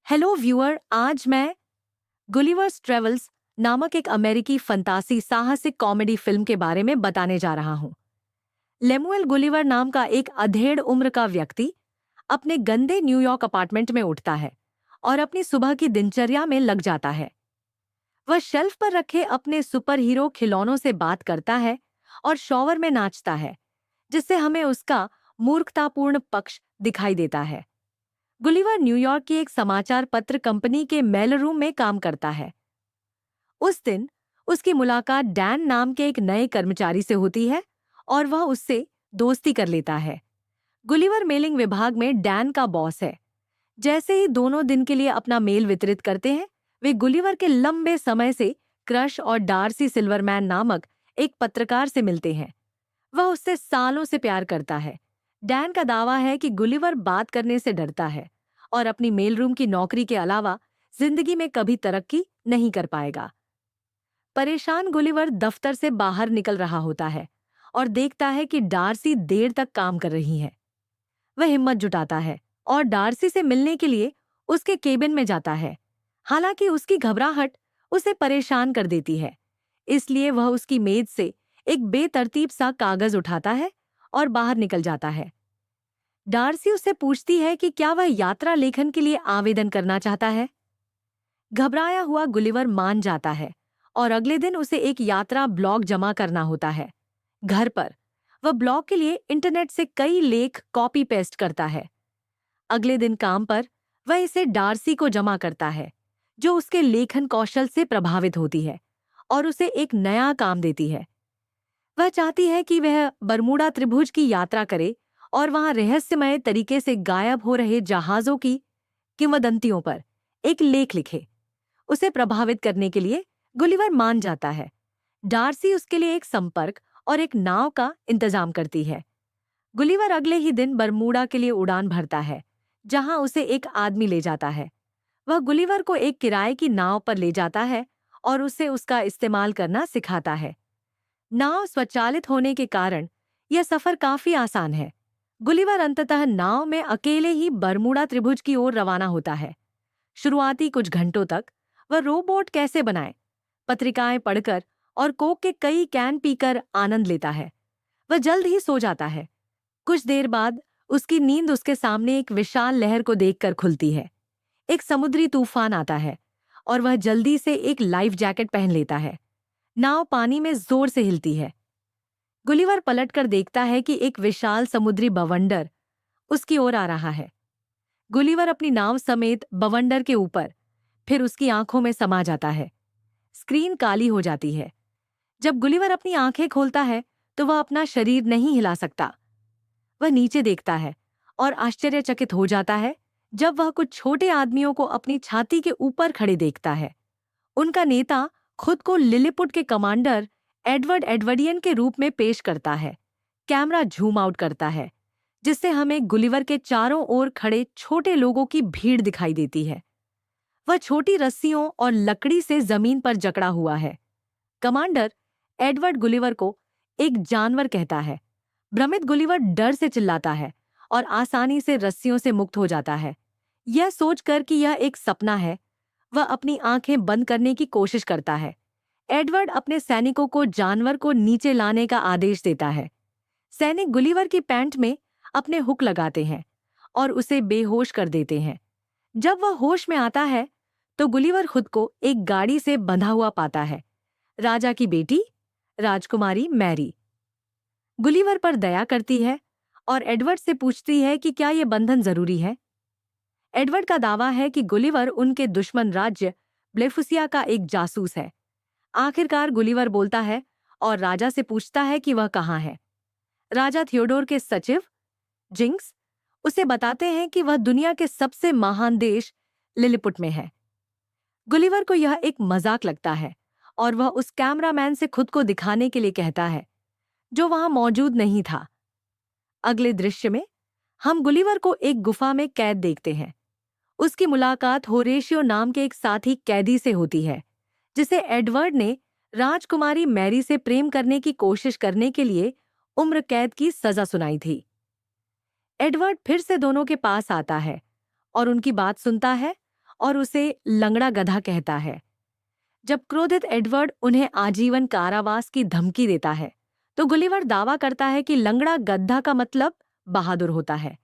Hello viewer, आज मैं Gulliver's travels नामक एक अमेरिकी फंतासी साहसिक कॉमेडी फिल्म के बारे में बताने जा रहा हूँ। लेमुएल गुलिवर नाम का एक अधेड़ उम्र का व्यक्ति अपने गंदे न्यूयॉर्क अपार्टमेंट में उठता है और अपनी सुबह की दिनचर्या में लग जाता है। वह शेल्फ पर रखे अपने सुपर हीरो खिलौनों से बात करता है और शॉवर में नाचता है, जिससे हमें उसका मूर्खतापूर्ण पक्ष दिखाई देता है। गुलिवर न्यूयॉर्क की एक समाचार पत्र कंपनी के मेल रूम में काम करता है। उस दिन उसकी मुलाकात डैन नाम के एक नए कर्मचारी से होती है और वह उससे दोस्ती कर लेता है। गुलिवर मेलिंग विभाग में डैन का बॉस है। जैसे ही दोनों दिन के लिए अपना मेल वितरित करते हैं, वे गुलिवर के लंबे समय से क्रश और डार्सी सिल्वरमैन नामक एक पत्रकार से मिलते हैं। वह उससे सालों से प्यार करता है। डैन का दावा है कि गुलिवर बात करने से डरता है और अपनी मेल रूम की नौकरी के अलावा जिंदगी में कभी तरक्की नहीं कर पाएगा। परेशान गुलिवर दफ्तर से बाहर निकल रहा होता है और देखता है कि डार्सी देर तक काम कर रही है। वह हिम्मत जुटाता है और डार्सी से मिलने के लिए उसके केबिन में जाता है। हालांकि उसकी घबराहट उसे परेशान कर देती है, इसलिए वह उसकी मेज से एक बेतरतीब सा कागज उठाता है और बाहर निकल जाता है। डार्सी उससे पूछती है कि क्या वह यात्रा लेखन के लिए आवेदन करना चाहता है। घबराया हुआ गुलिवर मान जाता है और अगले दिन उसे एक यात्रा ब्लॉग जमा करना होता है। घर पर वह ब्लॉग के लिए इंटरनेट से कई लेख कॉपी पेस्ट करता है। अगले दिन काम पर वह इसे डार्सी को जमा करता है, जो उसके लेखन कौशल से प्रभावित होती है और उसे एक नया काम देती है। वह चाहती है कि वह बरमूडा त्रिभुज की यात्रा करे और वहां रहस्यमय तरीके से गायब हो रहे जहाजों की किंवदंतियों पर एक लेख लिखे। उसे प्रभावित करने के लिए गुलिवर मान जाता है। डार्सी उसके लिए एक संपर्क और एक नाव का इंतजाम करती है। गुलिवर अगले ही दिन बरमूडा के लिए उड़ान भरता है, जहां उसे एक आदमी ले जाता है। वह गुलिवर को एक किराए की नाव पर ले जाता है और उसे उसका इस्तेमाल करना सिखाता है। नाव स्वचालित होने के कारण यह सफर काफी आसान है। गुलिवर अंततः नाव में अकेले ही बरमूडा त्रिभुज की ओर रवाना होता है। शुरुआती कुछ घंटों तक वह रोबोट कैसे बनाए, पत्रिकाएं पढ़कर और कोक के कई कैन पीकर आनंद लेता है। वह जल्द ही सो जाता है। कुछ देर बाद उसकी नींद उसके सामने एक विशाल लहर को देखकर खुलती है। एक समुद्री तूफान आता है और वह जल्दी से एक लाइफ जैकेट पहन लेता है। नाव पानी में जोर से हिलती है। गुलिवर पलटकर देखता है कि एक विशाल समुद्री बवंडर उसकी ओर आ रहा है। गुलिवर अपनी नाव समेत बवंडर के ऊपर, फिर उसकी आंखों में समा जाता है। स्क्रीन काली हो जाती है। जब गुलिवर अपनी आंखें खोलता है तो वह अपना शरीर नहीं हिला सकता। वह नीचे देखता है और आश्चर्यचकित हो जाता है जब वह कुछ छोटे आदमियों को अपनी छाती के ऊपर खड़े देखता है। उनका नेता खुद को लिलिपुट के कमांडर एडवर्ड एडवर्डियन के रूप में पेश करता है। कैमरा झूम आउट करता है, जिससे हमें गुलिवर के चारों ओर खड़े छोटे लोगों की भीड़ दिखाई देती है। वह छोटी रस्सियों और लकड़ी से जमीन पर जकड़ा हुआ है। कमांडर एडवर्ड गुलिवर को एक जानवर कहता है। भ्रमित गुलिवर डर से चिल्लाता है और आसानी से रस्सियों से मुक्त हो जाता है। यह सोचकर कि यह एक सपना है, वह अपनी आंखें बंद करने की कोशिश करता है। एडवर्ड अपने सैनिकों को जानवर को नीचे लाने का आदेश देता है। सैनिक गुलिवर की पैंट में अपने हुक लगाते हैं और उसे बेहोश कर देते हैं। जब वह होश में आता है तो गुलिवर खुद को एक गाड़ी से बंधा हुआ पाता है। राजा की बेटी राजकुमारी मैरी गुलिवर पर दया करती है और एडवर्ड से पूछती है कि क्या यह बंधन जरूरी है। एडवर्ड का दावा है कि गुलिवर उनके दुश्मन राज्य ब्लेफुसिया का एक जासूस है। आखिरकार गुलिवर बोलता है और राजा से पूछता है कि वह कहाँ है। राजा थियोडोर के सचिव जिंक्स उसे बताते हैं कि वह दुनिया के सबसे महान देश लिलिपुट में है। गुलिवर को यह एक मजाक लगता है और वह उस कैमरामैन से खुद को दिखाने के लिए कहता है, जो वहां मौजूद नहीं था। अगले दृश्य में हम गुलिवर को एक गुफा में कैद देखते हैं। उसकी मुलाकात होरेशियो नाम के एक साथी कैदी से होती है, जिसे एडवर्ड ने राजकुमारी मैरी से प्रेम करने की कोशिश करने के लिए उम्र कैद की सजा सुनाई थी। एडवर्ड फिर से दोनों के पास आता है और उनकी बात सुनता है और उसे लंगड़ा गधा कहता है। जब क्रोधित एडवर्ड उन्हें आजीवन कारावास की धमकी देता है तो गुलिवर दावा करता है कि लंगड़ा गधा का मतलब बहादुर होता है।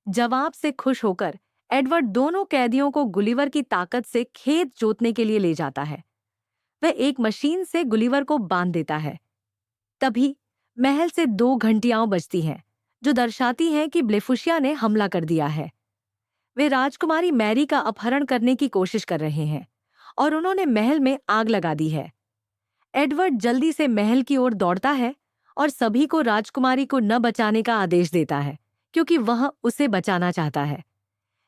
जवाब से खुश होकर एडवर्ड दोनों कैदियों को गुलिवर की ताकत से खेत जोतने के लिए ले जाता है। वह एक मशीन से गुलिवर को बांध देता है। तभी महल से 2 घंटियां बजती हैं जो दर्शाती हैं कि ब्लेफुशिया ने हमला कर दिया है। वे राजकुमारी मैरी का अपहरण करने की कोशिश कर रहे हैं और उन्होंने महल में आग लगा दी है। एडवर्ड जल्दी से महल की ओर दौड़ता है और सभी को राजकुमारी को न बचाने का आदेश देता है क्योंकि वह उसे बचाना चाहता है।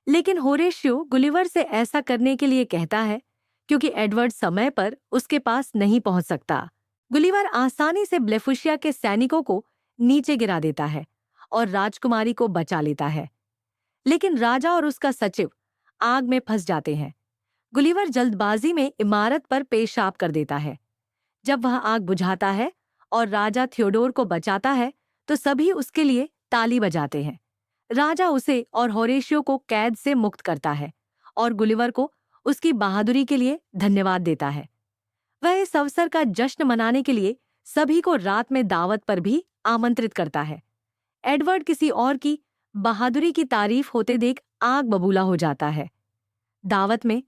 लेकिन होरेशियो गुलिवर से ऐसा करने के लिए कहता है क्योंकि एडवर्ड समय पर उसके पास नहीं पहुंच सकता। गुलिवर आसानी से ब्लेफुशिया के सैनिकों को नीचे गिरा देता है और राजकुमारी को बचा लेता है। लेकिन राजा और उसका सचिव आग में फंस जाते हैं। गुलिवर जल्दबाजी में इमारत पर पेशाब कर देता है। जब वह आग बुझाता है और राजा थियोडोर को बचाता है तो सभी उसके लिए ताली बजाते हैं। राजा उसे और होरेशियो को कैद से मुक्त करता है और गुलिवर को उसकी बहादुरी के लिए धन्यवाद देता है। वह इस अवसर का जश्न मनाने के लिए सभी को रात में दावत पर भी आमंत्रित करता है। एडवर्ड किसी और की बहादुरी की तारीफ होते देख आग बबूला हो जाता है। दावत में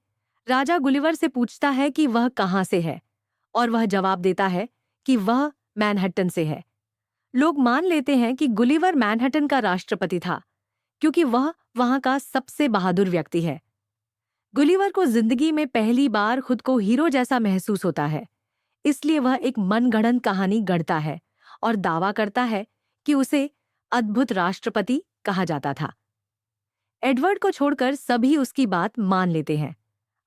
राजा गुलिवर से पूछता है कि वह कहाँ से है और वह जवाब देता है कि वह मैनहट्टन से है। लोग मान लेते हैं कि गुलिवर मैनहट्टन का राष्ट्रपति था क्योंकि वह वहां का सबसे बहादुर व्यक्ति है। गुलिवर को जिंदगी में पहली बार खुद को हीरो जैसा महसूस होता है, इसलिए वह एक मनगढ़ंत कहानी गढ़ता है और दावा करता है कि उसे अद्भुत राष्ट्रपति कहा जाता था। एडवर्ड को छोड़कर सभी उसकी बात मान लेते हैं।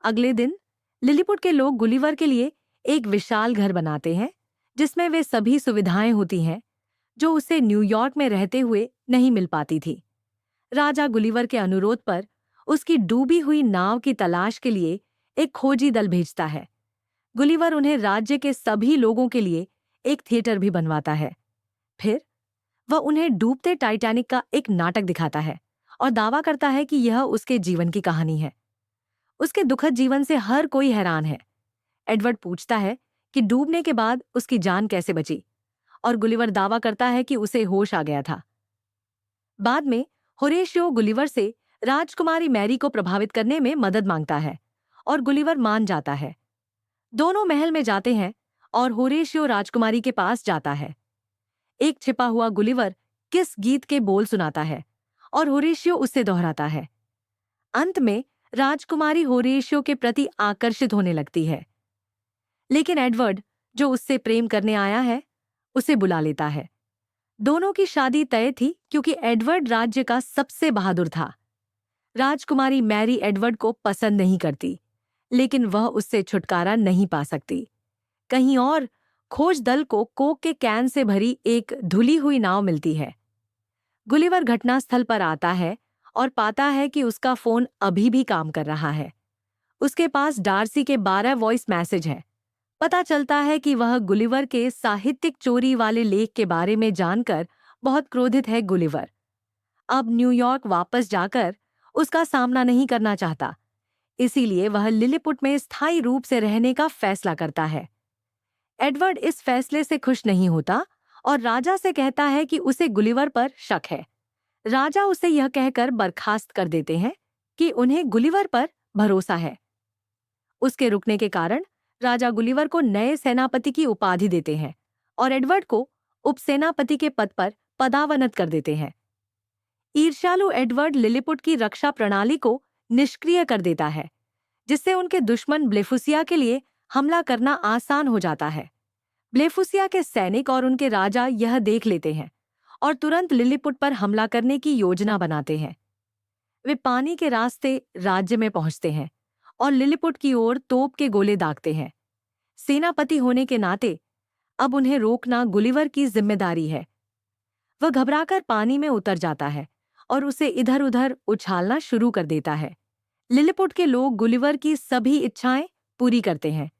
अगले दिन लिलीपुट के लोग गुलिवर के लिए एक विशाल घर बनाते हैं जिसमें वे सभी सुविधाएं होती हैं जो उसे न्यूयॉर्क में रहते हुए नहीं मिल पाती थी। राजा गुलिवर के अनुरोध पर उसकी डूबी हुई नाव की तलाश के लिए एक खोजी दल भेजता है। गुलिवर उन्हें राज्य के सभी लोगों के लिए एक थिएटर भी बनवाता है। फिर वह उन्हें डूबते टाइटैनिक का एक नाटक दिखाता है और दावा करता है कि यह उसके जीवन की कहानी है। उसके दुखद जीवन से हर कोई हैरान है। एडवर्ड पूछता है कि डूबने के बाद उसकी जान कैसे बची और गुलिवर दावा करता है कि उसे होश आ गया था। बाद में होरेशियो गुलिवर से राजकुमारी मैरी को प्रभावित करने में मदद मांगता है और गुलिवर मान जाता है। दोनों महल में जाते हैं और होरेशियो राजकुमारी के पास जाता है। एक छिपा हुआ गुलिवर किस गीत के बोल सुनाता है और होरेशियो उससे दोहराता है। अंत में राजकुमारी होरेशियो के प्रति आकर्षित होने लगती है, लेकिन एडवर्ड जो उससे प्रेम करने आया है उसे बुला लेता है। दोनों की शादी तय थी क्योंकि एडवर्ड राज्य का सबसे बहादुर था। राजकुमारी मैरी एडवर्ड को पसंद नहीं करती, लेकिन वह उससे छुटकारा नहीं पा सकती। कहीं और खोज दल को कोक के कैन से भरी एक धुली हुई नाव मिलती है। गुलिवर घटनास्थल पर आता है और पाता है कि उसका फोन अभी भी काम कर रहा है। उसके पास डार्सी के 12 वॉइस मैसेज हैं। पता चलता है कि वह गुलिवर के साहित्यिक चोरी वाले लेख के बारे में जानकर बहुत क्रोधित है। गुलिवर अब न्यूयॉर्क वापस जाकर उसका सामना नहीं करना चाहता, इसीलिए वह लिलीपुट में स्थायी रूप से रहने का फैसला करता है। एडवर्ड इस फैसले से खुश नहीं होता और राजा से कहता है कि उसे गुलिवर पर शक है। राजा उसे यह कहकर बर्खास्त कर देते हैं कि उन्हें गुलिवर पर भरोसा है। उसके रुकने के कारण राजा गुलिवर को नए सेनापति की उपाधि देते हैं और एडवर्ड को उपसेनापति के पद पर पदावनत कर देते हैं। ईर्ष्यालु एडवर्ड लिलीपुट की रक्षा प्रणाली को निष्क्रिय कर देता है, जिससे उनके दुश्मन ब्लेफुसिया के लिए हमला करना आसान हो जाता है। ब्लेफुसिया के सैनिक और उनके राजा यह देख लेते हैं और तुरंत लिलीपुट पर हमला करने की योजना बनाते हैं। वे पानी के रास्ते राज्य में पहुंचते हैं और लिलीपुट की ओर तोप के गोले दागते हैं। सेनापति होने के नाते अब उन्हें रोकना गुलिवर की जिम्मेदारी है। वह घबराकर पानी में उतर जाता है और उसे इधर उधर उछालना शुरू कर देता है। लिलीपुट के लोग गुलिवर की सभी इच्छाएं पूरी करते हैं।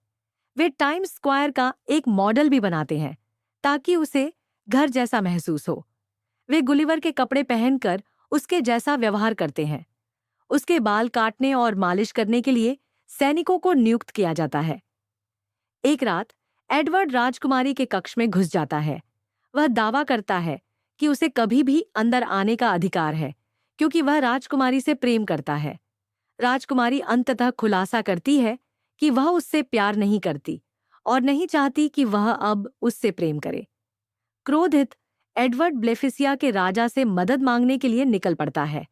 वे टाइम्स स्क्वायर का एक मॉडल भी बनाते हैं ताकि उसे घर जैसा महसूस हो। वे गुलिवर के कपड़े पहनकर उसके जैसा व्यवहार करते हैं। उसके बाल काटने और मालिश करने के लिए सैनिकों को नियुक्त किया जाता है। एक रात एडवर्ड राजकुमारी के कक्ष में घुस जाता है। वह दावा करता है कि उसे कभी भी अंदर आने का अधिकार है क्योंकि वह राजकुमारी से प्रेम करता है। राजकुमारी अंततः खुलासा करती है कि वह उससे प्यार नहीं करती और नहीं चाहती कि वह अब उससे प्रेम करे। क्रोधित एडवर्ड ब्लेफिसिया के राजा से मदद मांगने के लिए निकल पड़ता है।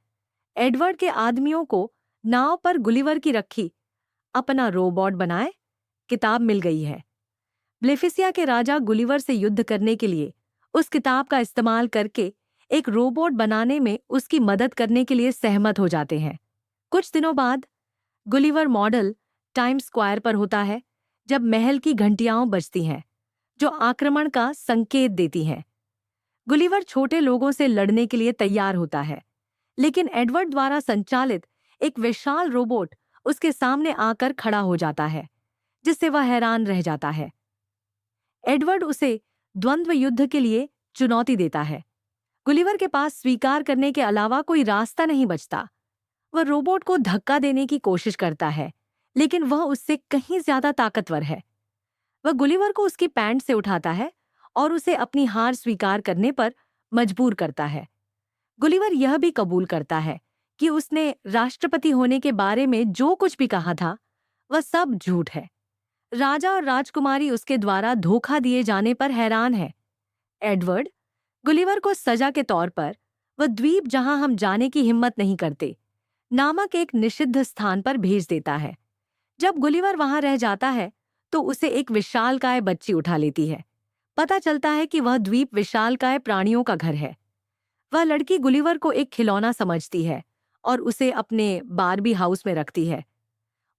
एडवर्ड के आदमियों को नाव पर गुलिवर की रखी अपना रोबोट बनाए किताब मिल गई है। ब्लेफिसिया के राजा गुलिवर से युद्ध करने के लिए उस किताब का इस्तेमाल करके एक रोबोट बनाने में उसकी मदद करने के लिए सहमत हो जाते हैं। कुछ दिनों बाद गुलिवर मॉडल टाइम स्क्वायर पर होता है जब महल की घंटियां बजती हैं जो आक्रमण का संकेत देती हैं। गुलिवर छोटे लोगों से लड़ने के लिए तैयार होता है, लेकिन एडवर्ड द्वारा संचालित एक विशाल रोबोट उसके सामने आकर खड़ा हो जाता है, जिससे वह हैरान रह जाता है। एडवर्ड उसे द्वंद्व युद्ध के लिए चुनौती देता है। गुलिवर के पास स्वीकार करने के अलावा कोई रास्ता नहीं बचता। वह रोबोट को धक्का देने की कोशिश करता है, लेकिन वह उससे कहीं ज्यादा ताकतवर है। वह गुलिवर को उसकी पैंट से उठाता है और उसे अपनी हार स्वीकार करने पर मजबूर करता है। गुलिवर यह भी कबूल करता है कि उसने राष्ट्रपति होने के बारे में जो कुछ भी कहा था वह सब झूठ है। राजा और राजकुमारी उसके द्वारा धोखा दिए जाने पर हैरान है। एडवर्ड गुलिवर को सजा के तौर पर वह द्वीप जहां हम जाने की हिम्मत नहीं करते नामक एक निषिद्ध स्थान पर भेज देता है। जब गुलिवर वहां रह जाता है तो उसे एक विशालकाय बच्ची उठा लेती है। पता चलता है कि वह द्वीप विशालकाय प्राणियों का घर है। वह लड़की गुलिवर को एक खिलौना समझती है और उसे अपने बारबी हाउस में रखती है।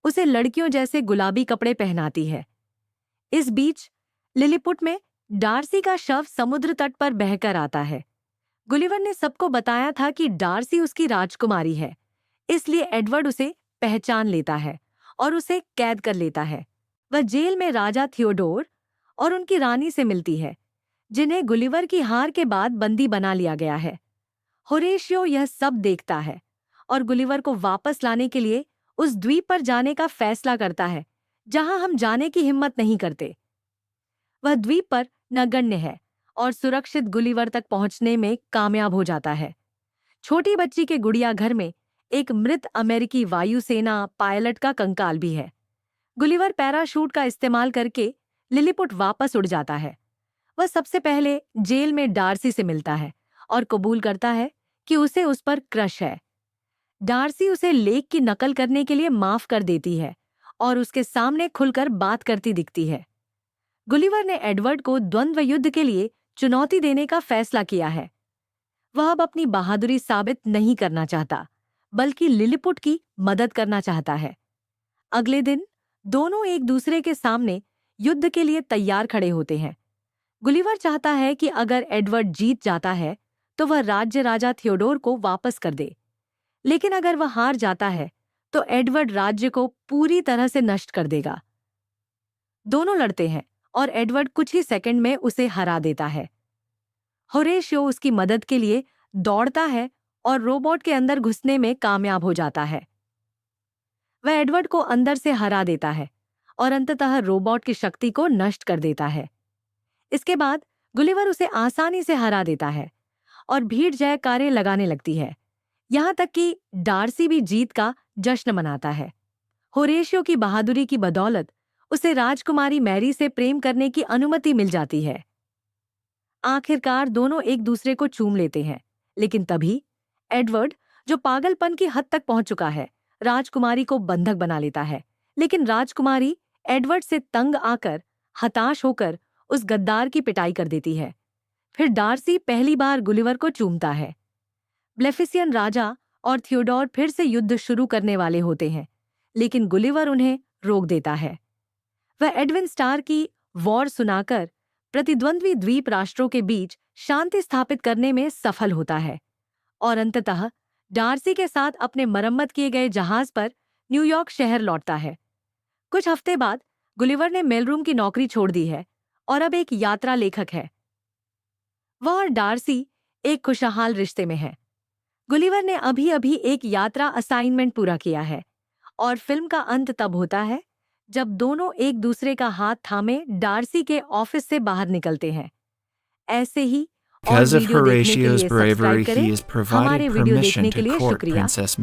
उसे लड़कियों जैसे गुलाबी कपड़े पहनाती है। इस बीच लिलीपुट में डार्सी का शव समुद्र तट पर बहकर आता है। गुलिवर ने सबको बताया था कि डार्सी उसकी राजकुमारी है, इसलिए एडवर्ड उसे पहचान लेता है और उसे कैद कर लेता है। वह जेल में राजा थियोडोर और उनकी रानी से मिलती है, जिन्हें गुलिवर की हार के बाद बंदी बना लिया गया है। होरेशियो यह सब देखता है और गुलिवर को वापस लाने के लिए उस द्वीप पर जाने का फैसला करता है जहां हम जाने की हिम्मत नहीं करते। वह द्वीप पर नगण्य है और सुरक्षित गुलिवर तक पहुंचने में कामयाब हो जाता है। छोटी बच्ची के गुड़िया घर में एक मृत अमेरिकी वायुसेना पायलट का कंकाल भी है। गुलिवर पैराशूट का इस्तेमाल करके लिलीपुट वापस उड़ जाता है। वह सबसे पहले जेल में डार्सी से मिलता है और कबूल करता है कि उसे उस पर क्रश है। डार्सी उसे लेक की नकल करने के लिए माफ कर देती है और उसके सामने खुलकर बात करती दिखती है। गुलिवर ने एडवर्ड को द्वंद्व युद्ध के लिए चुनौती देने का फैसला किया है। वह अब अपनी बहादुरी साबित नहीं करना चाहता, बल्कि लिलीपुट की मदद करना चाहता है। अगले दिन दोनों एक दूसरे के सामने युद्ध के लिए तैयार खड़े होते हैं। गुलिवर चाहता है कि अगर एडवर्ड जीत जाता है तो वह राज्य राजा थियोडोर को वापस कर दे, लेकिन अगर वह हार जाता है तो एडवर्ड राज्य को पूरी तरह से नष्ट कर देगा। दोनों लड़ते हैं और एडवर्ड कुछ ही सेकंड में उसे हरा देता है। होरेशियो उसकी मदद के लिए दौड़ता है और रोबोट के अंदर घुसने में कामयाब हो जाता है। वह एडवर्ड को अंदर से हरा देता है और अंततः रोबोट की शक्ति को नष्ट कर देता है। इसके बाद गुलिवर उसे आसानी से हरा देता है और भीड़ जयकारे लगाने लगती है। यहां तक कि डार्सी भी जीत का जश्न मनाता है। होरेशियो की बहादुरी की बदौलत उसे राजकुमारी मैरी से प्रेम करने की अनुमति मिल जाती है। आखिरकार दोनों एक दूसरे को चूम लेते हैं, लेकिन तभी एडवर्ड, जो पागलपन की हद तक पहुंच चुका है, राजकुमारी को बंधक बना लेता है। लेकिन राजकुमारी एडवर्ड से तंग आकर हताश होकर उस गद्दार की पिटाई कर देती है। फिर डार्सी पहली बार गुलिवर को चूमता है। ब्लेफिसियन राजा और थियोडोर फिर से युद्ध शुरू करने वाले होते हैं, लेकिन गुलिवर उन्हें रोक देता है। वह एडविन स्टार की वॉर सुनाकर प्रतिद्वंद्वी द्वीप राष्ट्रों के बीच शांति स्थापित करने में सफल होता है और अंततः डार्सी के साथ अपने मरम्मत किए गए जहाज पर न्यूयॉर्क शहर लौटता है। कुछ हफ्ते बाद गुलिवर ने मेलरूम की नौकरी छोड़ दी है और अब एक यात्रा लेखक है। वह और डार्सी एक खुशहाल रिश्ते में है। गुलिवर ने अभी अभी एक यात्रा असाइनमेंट पूरा किया है और फिल्म का अंत तब होता है जब दोनों एक दूसरे का हाथ थामे डार्सी के ऑफिस से बाहर निकलते हैं। ऐसे ही और Because of वीडियो देखने के Horatio's लिए सब्सक्राइब bravery, करें। he is provided हमारे वीडियो permission देखने के to लिए court शुक्रिया। Princess